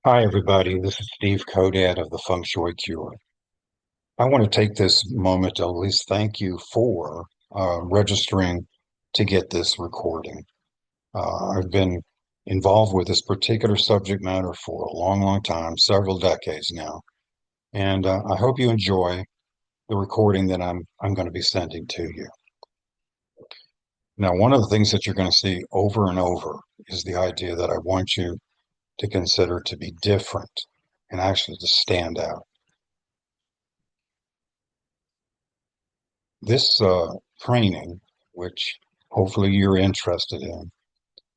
Hi, everybody. This is Steve Kodad of the Feng Shui Cure. I want to take this moment to at least thank you for registering to get this recording. I've been involved with this particular subject matter for a long, long time, several decades now, and I hope you enjoy the recording that I'm going to be sending to you. Now, one of the things that you're going to see over and over is the idea that I want you to consider to be different and actually to stand out. This training, which hopefully you're interested in,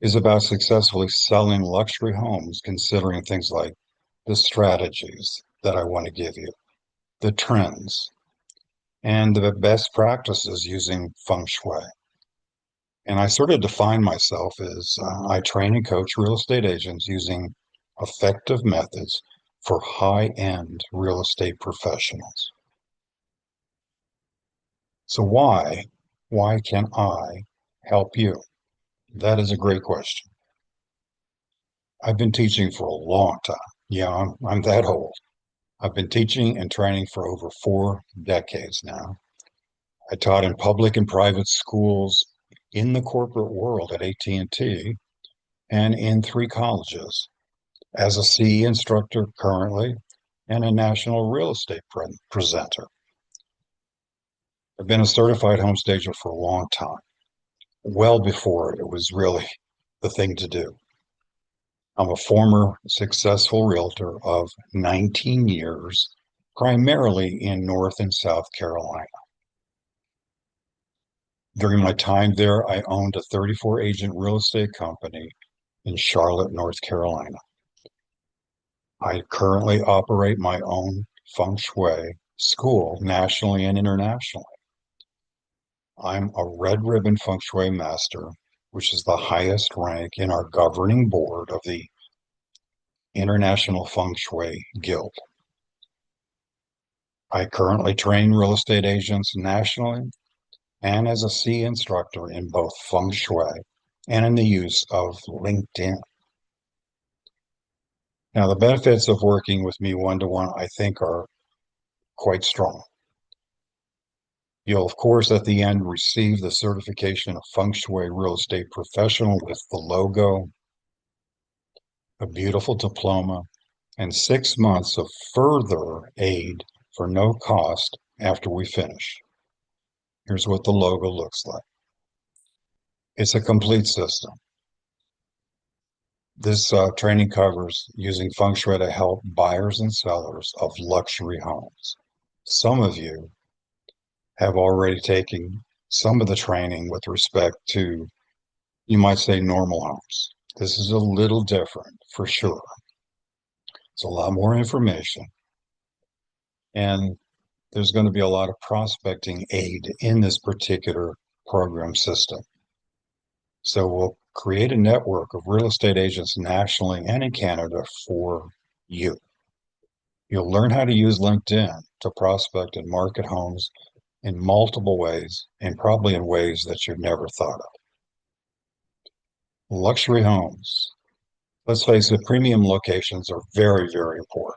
is about successfully selling luxury homes, considering things like the strategies that I want to give you, the trends, and the best practices using feng shui. And I sort of define myself as I train and coach real estate agents using effective methods for high-end real estate professionals. So why can I help you? That is a great question. I've been teaching for a long time. Yeah, I'm that old. I've been teaching and training for over 4 decades now. I taught in public and private schools, in the corporate world at AT&T, and in 3 colleges as a CE instructor currently and a national real estate presenter. I've been a certified home stager for a long time, well before it was really the thing to do. I'm a former successful realtor of 19 years, primarily in North and South Carolina. During my time there, I owned a 34 agent real estate company in Charlotte, North Carolina. I currently operate my own feng shui school nationally and internationally. I'm a red ribbon feng shui master, which is the highest rank in our governing board of the International Feng Shui Guild. I currently train real estate agents nationally and as a C instructor in both Feng Shui and in the use of LinkedIn. Now, the benefits of working with me one-to-one, I think, are quite strong. You'll, of course, at the end receive the certification of Feng Shui Real Estate Professional with the logo, a beautiful diploma, and 6 months of further aid for no cost after we finish. Here's what the logo looks like. It's a complete system. This training covers using feng shui to help buyers and sellers of luxury homes. Some of you have already taken some of the training with respect to, you might say, normal homes. This is a little different for sure. It's a lot more information, and there's going to be a lot of prospecting aid in this particular program system. So we'll create a network of real estate agents nationally and in Canada for you. You'll learn how to use LinkedIn to prospect and market homes in multiple ways and probably in ways that you've never thought of. Luxury homes. Let's face it, premium locations are very, very important.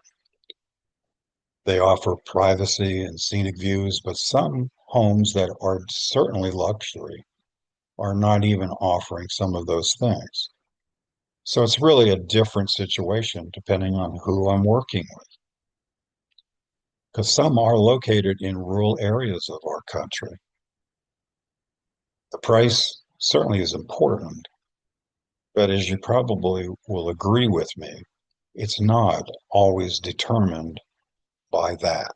They offer privacy and scenic views, but some homes that are certainly luxury are not even offering some of those things. So it's really a different situation depending on who I'm working with. Because some are located in rural areas of our country. The price certainly is important, but as you probably will agree with me, it's not always determined by that.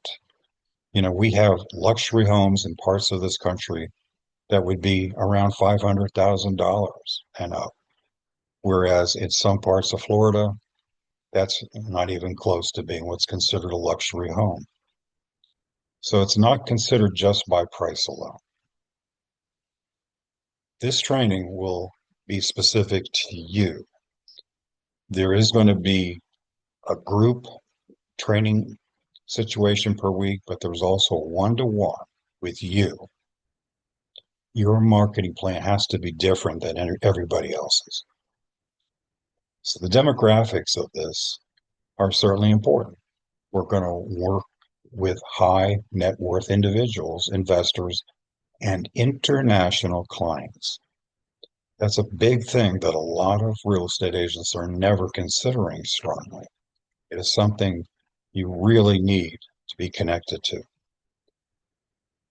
You know, we have luxury homes in parts of this country that would be around $500,000 and up, whereas in some parts of Florida, that's not even close to being what's considered a luxury home. So it's not considered just by price alone. This training will be specific to you. There is going to be a group training situation per week, but there's also a one-to-one with you. Your marketing plan has to be different than everybody else's. So the demographics of this are certainly important. We're going to work with high net worth individuals, investors, and international clients. That's a big thing that a lot of real estate agents are never considering strongly. It is something you really need to be connected to.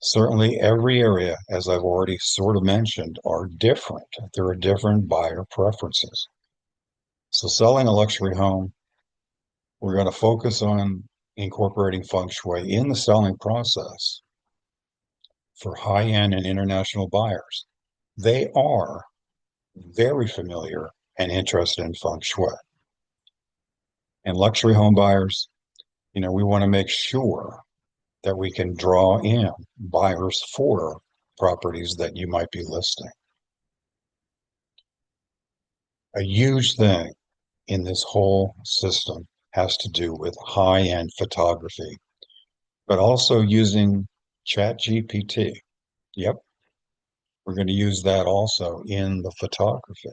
Certainly, every area, as I've already sort of mentioned, are different. There are different buyer preferences. So, selling a luxury home, we're going to focus on incorporating feng shui in the selling process for high-end and international buyers. They are very familiar and interested in feng shui. And luxury home buyers, we want to make sure that we can draw in buyers for properties that you might be listing. A huge thing in this whole system has to do with high-end photography, but also using Chat GPT. Yep, we're going to use that also in the photography.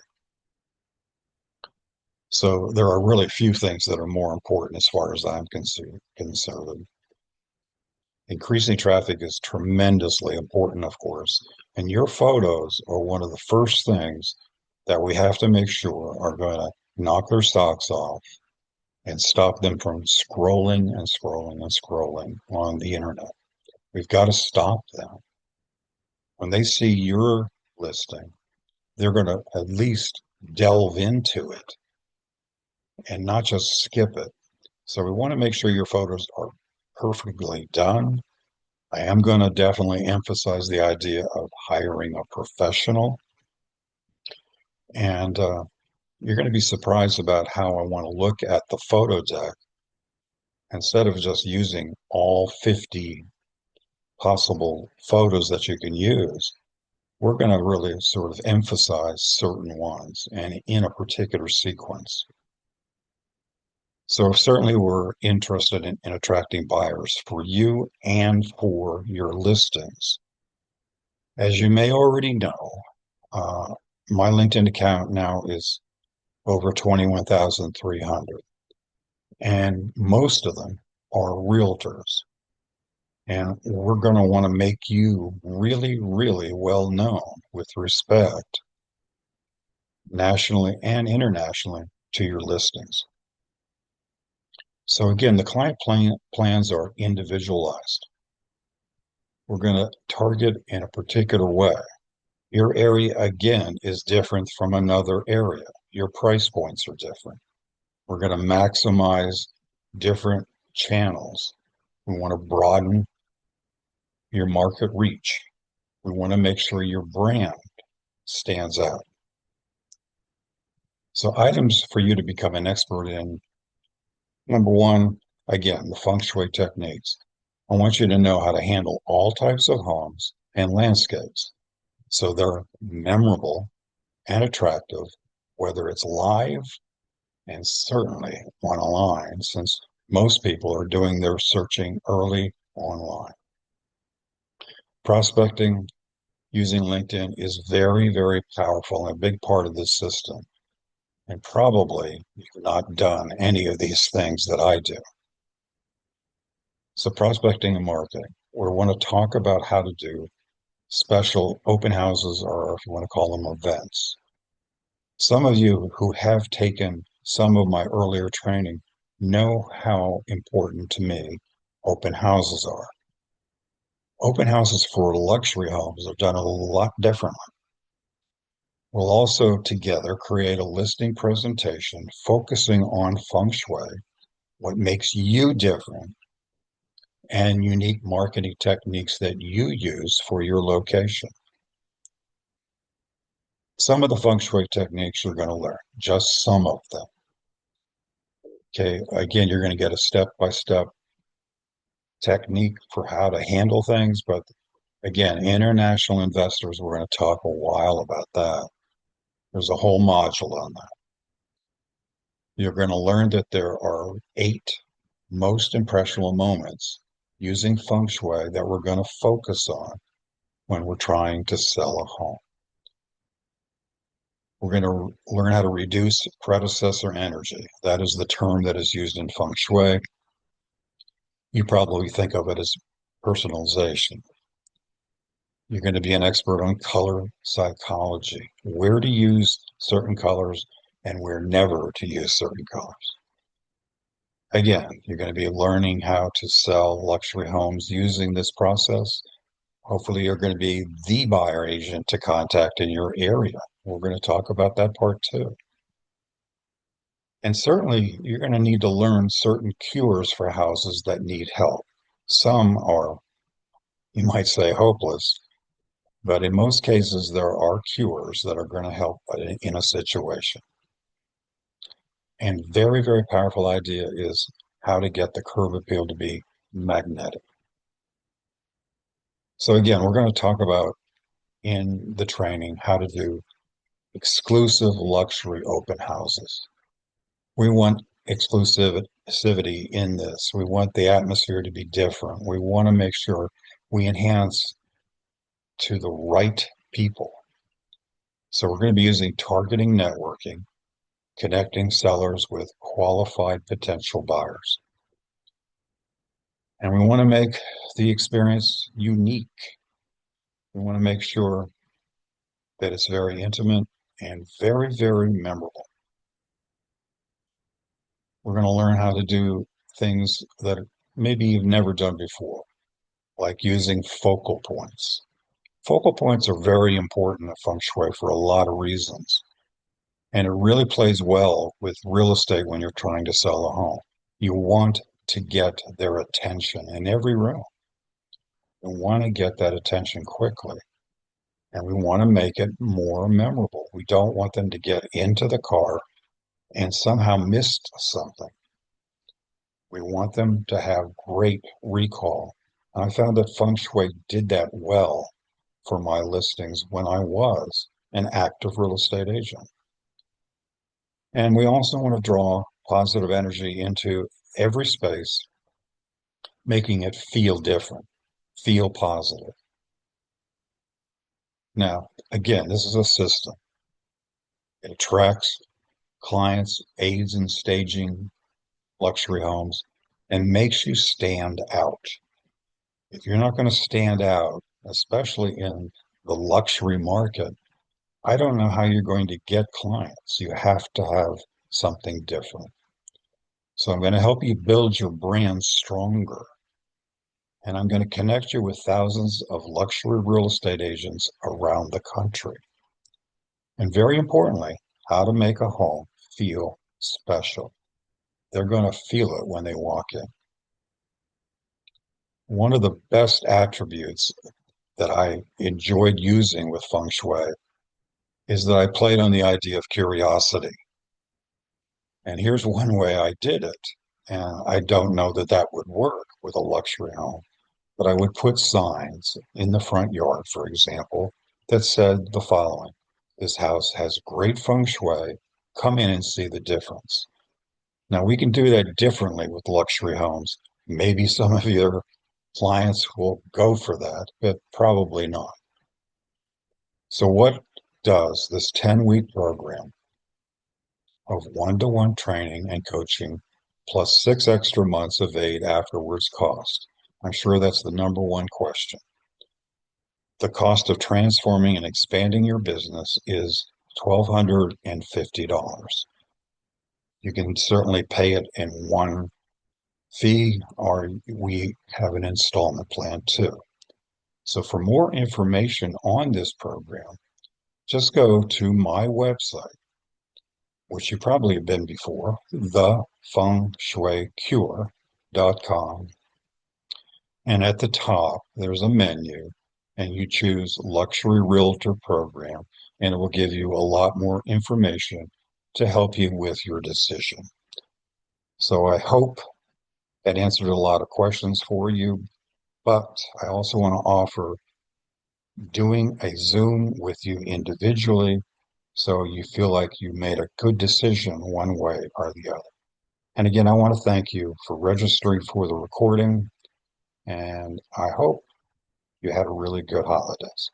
So there are really few things that are more important as far as I'm concerned. Increasing traffic is tremendously important, of course, and your photos are one of the first things that we have to make sure are going to knock their socks off and stop them from scrolling and scrolling and scrolling on the internet. We've got to stop them. When they see your listing, they're going to at least delve into it and not just skip it. So we want to make sure your photos are perfectly done. I am going to definitely emphasize the idea of hiring a professional. And you're going to be surprised about how I want to look at the photo deck instead of just using all 50 possible photos that you can use. We're going to really sort of emphasize certain ones and in a particular sequence. So certainly we're interested in attracting buyers for you and for your listings. As you may already know, my LinkedIn account now is over 21,300, and most of them are realtors. And we're going to want to make you really, really well known with respect nationally and internationally to your listings. So again, the client plans are individualized. We're going to target in a particular way. Your area, again, is different from another area. Your price points are different. We're going to maximize different channels. We want to broaden your market reach. We want to make sure your brand stands out. So items for you to become an expert in, number one, again, the feng shui techniques. I want you to know how to handle all types of homes and landscapes so they're memorable and attractive, whether it's live and certainly online, since most people are doing their searching early online. Prospecting using LinkedIn is very, very powerful and a big part of this system. And probably you've not done any of these things that I do. So prospecting and marketing, we want to talk about how to do special open houses, or if you want to call them events. Some of you who have taken some of my earlier training know how important to me open houses are. Open houses for luxury homes are done a lot differently. We'll also together create a listing presentation focusing on feng shui, what makes you different, and unique marketing techniques that you use for your location. Some of the feng shui techniques you're going to learn, just some of them. Okay, again, you're going to get a step-by-step technique for how to handle things, but again, international investors, we're going to talk a while about that. There's a whole module on that. You're going to learn that there are 8 most impressionable moments using feng shui that we're going to focus on when we're trying to sell a home. We're going to learn how to reduce predecessor energy. That is the term that is used in Feng Shui. You probably think of it as personalization. You're going to be an expert on color psychology, where to use certain colors and where never to use certain colors. Again, you're going to be learning how to sell luxury homes using this process. Hopefully, you're going to be the buyer agent to contact in your area. We're going to talk about that part too. And certainly, you're going to need to learn certain cures for houses that need help. Some are, you might say, hopeless, but in most cases, there are cures that are going to help in a situation. And very, very powerful idea is how to get the curb appeal to be magnetic. So again, we're going to talk about in the training how to do exclusive luxury open houses. We want exclusivity in this. We want the atmosphere to be different. We want to make sure we enhance to the right people. So we're going to be using targeting networking, connecting sellers with qualified potential buyers. And we want to make the experience unique. We want to make sure that it's very intimate and very, very memorable. We're going to learn how to do things that maybe you've never done before, like using focal points. Focal points are very important in Feng Shui for a lot of reasons. And it really plays well with real estate when you're trying to sell a home. You want to get their attention in every room. You want to get that attention quickly. And we want to make it more memorable. We don't want them to get into the car and somehow missed something. We want them to have great recall. And I found that Feng Shui did that well for my listings when I was an active real estate agent. And we also want to draw positive energy into every space, making it feel different, feel positive. Now, again, this is a system. It attracts clients, aids in staging luxury homes, and makes you stand out. If you're not going to stand out, especially in the luxury market, I don't know how you're going to get clients. You have to have something different. So I'm going to help you build your brand stronger. And I'm going to connect you with thousands of luxury real estate agents around the country. And very importantly, how to make a home feel special. They're going to feel it when they walk in. One of the best attributes that I enjoyed using with Feng Shui is that I played on the idea of curiosity. And here's one way I did it. And I don't know that that would work with a luxury home, but I would put signs in the front yard, for example, that said the following: this house has great feng shui. Come in and see the difference. Now, we can do that differently with luxury homes. Maybe some of your clients will go for that, but probably not. So, what does this 10-week program of one-to-one training and coaching plus 6 extra months of aid afterwards cost? I'm sure that's the number one question. The cost of transforming and expanding your business is $1,250. You can certainly pay it in one fee, or we have an installment plan too. So for more information on this program, just go to my website, which you probably have been before, thefengshuicure.com. And at the top, there's a menu, and you choose Luxury Realtor Program, and it will give you a lot more information to help you with your decision. So I hope that answered a lot of questions for you, but I also want to offer doing a Zoom with you individually so you feel like you made a good decision one way or the other. And again, I want to thank you for registering for the recording, and I hope you had a really good holidays.